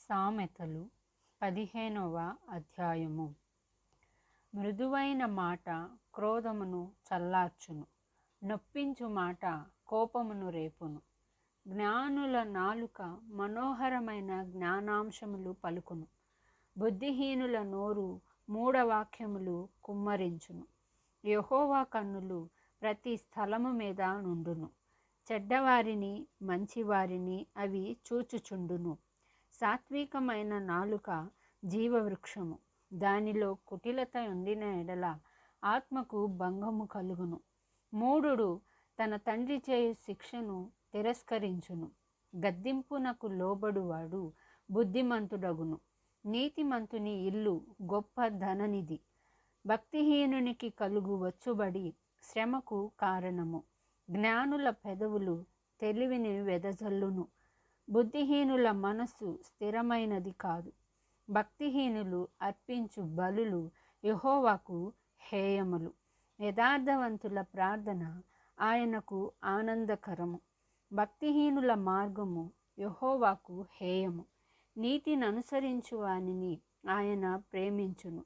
సామెతలు 15వ అధ్యాయము. మృదువైన మాట క్రోధమును చల్లార్చును, నొప్పించు మాట కోపమును రేపును. జ్ఞానుల నాలుక మనోహరమైన జ్ఞానాంశములు పలుకును, బుద్ధిహీనుల నోరు మూఢవాక్యములు కుమ్మరించును. యెహోవా కన్నులు ప్రతి స్థలము మీద నుండును, చెడ్డవారిని మంచివారిని అవి చూచుచుండును. సాత్వికమైన నాలుక జీవవృక్షము, దానిలో కుటిలత ఉండిన ఎడల ఆత్మకు భంగము కలుగును. మూఢుడు తన తండ్రి చేయు శిక్షను తిరస్కరించును, గద్దింపునకు లోబడువాడు బుద్ధిమంతుడగును. నీతిమంతుని ఇల్లు గొప్ప ధననిధి, భక్తిహీనునికి కలుగు వచ్చుబడి శ్రమకు కారణము. జ్ఞానుల పెదవులు తెలివిని వెదజల్లును, బుద్ధిహీనుల మనస్సు స్థిరమైనది కాదు. భక్తిహీనులు అర్పించు బలులు యెహోవాకు హేయములు, యథార్థవంతుల ప్రార్థన ఆయనకు ఆనందకరము. భక్తిహీనుల మార్గము యెహోవాకు హేయము, నీతిని అనుసరించు వానిని ఆయన ప్రేమించును.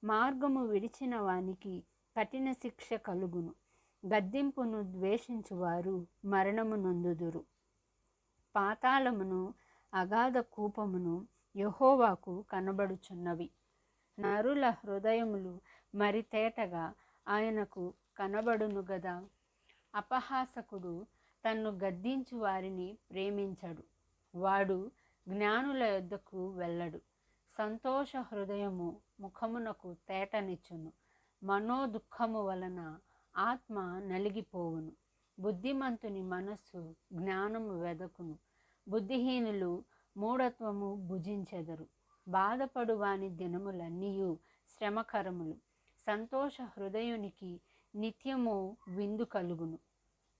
మార్గము విడిచిన వానికి కఠిన శిక్ష కలుగును, గద్దింపును ద్వేషించువారు మరణము నొందుదురు. పాతాళమును అగాధ కూపమును యెహోవాకు కనబడుచున్నవి, నరుల హృదయములు మరి తేటగా ఆయనకు కనబడును గదా. అపహాసకుడు తన్ను గద్దించు వారిని ప్రేమించడు, వాడు జ్ఞానుల యొద్దకు వెళ్ళడు. సంతోష హృదయము ముఖమునకు తేటనిచ్చును, మనోదుఃఖము వలన ఆత్మ నలిగిపోవును. బుద్ధిమంతుని మనస్సు జ్ఞానము వెదకును, బుద్ధిహీనులు మూఢత్వము భుజించెదరు. బాధపడు వాని దినములన్నీయు శ్రమకరములు, సంతోష హృదయునికి నిత్యము విందు కలుగును.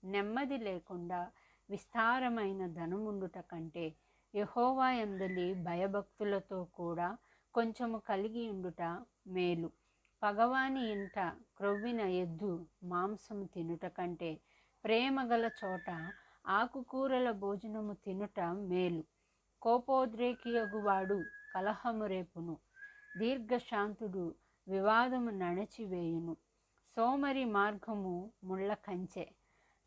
నెమ్మది లేకుండా విస్తారమైన ధనముండుట కంటే యెహోవా యందలి భయభక్తులతో కూడా కొంచెము కలిగి ఉండుట మేలు. పగవాని ఇంట క్రొవ్విన ఎద్దు మాంసము తినుట కంటే ప్రేమగల చోట ఆకుకూరల భోజనము తినుట మేలు. కోపోద్రేకియగువాడు కలహము రేపును, దీర్ఘశాంతుడు వివాదము నణచివేయును. సోమరి మార్గము ముళ్ళ కంచె,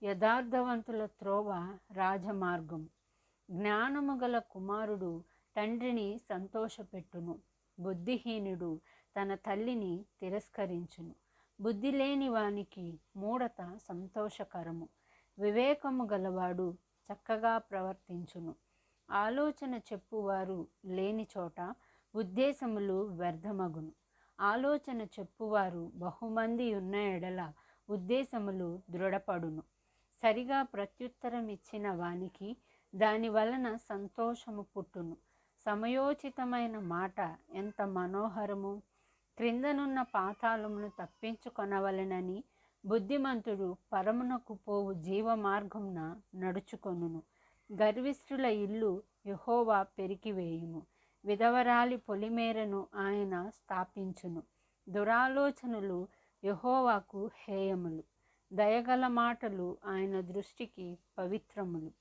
యథార్థవంతుల త్రోవ రాజమార్గము. జ్ఞానము గల కుమారుడు తండ్రిని సంతోషపెట్టును, బుద్ధిహీనుడు తన తల్లిని తిరస్కరించును. బుద్ధి లేని వానికి మూఢత సంతోషకరము, వివేకము గలవాడు చక్కగా ప్రవర్తించును. ఆలోచన చెప్పువారు లేని చోట ఉద్దేశములు వ్యర్థమగును, ఆలోచన చెప్పువారు బహుమంది ఉన్న ఎడల ఉద్దేశములు దృఢపడును. సరిగా ప్రత్యుత్తరం ఇచ్చిన వానికి దాని వలన సంతోషము పుట్టును. సమయోచితమైన మాట ఎంత మనోహరము. క్రిందనున్న పాతాళమును తప్పించుకొనవలెనని బుద్ధిమంతుడు పరమునకు పోవు జీవమార్గమున నడుచుకొనును. గర్విష్ఠుల ఇల్లు యెహోవా పెరికివేయును, విధవరాలి పొలిమేరను ఆయన స్థాపించును. దురాలోచనలు యెహోవాకు హేయములు, దయగల మాటలు ఆయన దృష్టికి పవిత్రములు.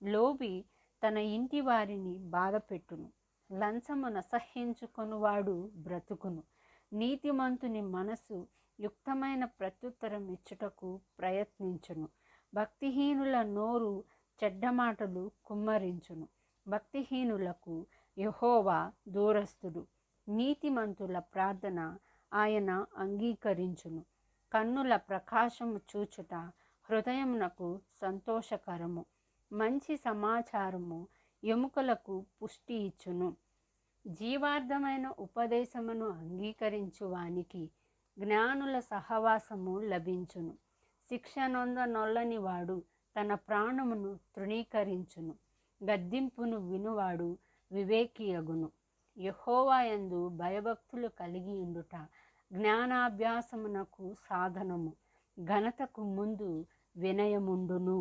లోబి తన ఇంటి వారిని బాధపెట్టును, లంచమును అసహ్యించుకొనువాడు బ్రతుకును. నీతిమంతుని మనసు యుక్తమైన ప్రత్యుత్తరం ఇచ్చుటకు ప్రయత్నించును, భక్తిహీనుల నోరు చెడ్డ మాటలు కుమ్మరించును. భక్తిహీనులకు యెహోవా దూరస్థుడు, నీతిమంతుల ప్రార్థన ఆయన అంగీకరించును. కన్నుల ప్రకాశము చూచుట హృదయమునకు సంతోషకరము, మంచి సమాచారము ఎముకలకు పుష్టి ఇచ్చును. జీవార్థమైన ఉపదేశమును అంగీకరించు వానికి జ్ఞానుల సహవాసము లభించును. శిక్ష నొల్లని వాడు తన ప్రాణమును తృణీకరించును, గద్దింపును వినువాడు వివేకియగును. యెహోవా యందు భయభక్తులు కలిగి ఉండుట జ్ఞానాభ్యాసమునకు సాధనము, ఘనతకు ముందు వినయముండును.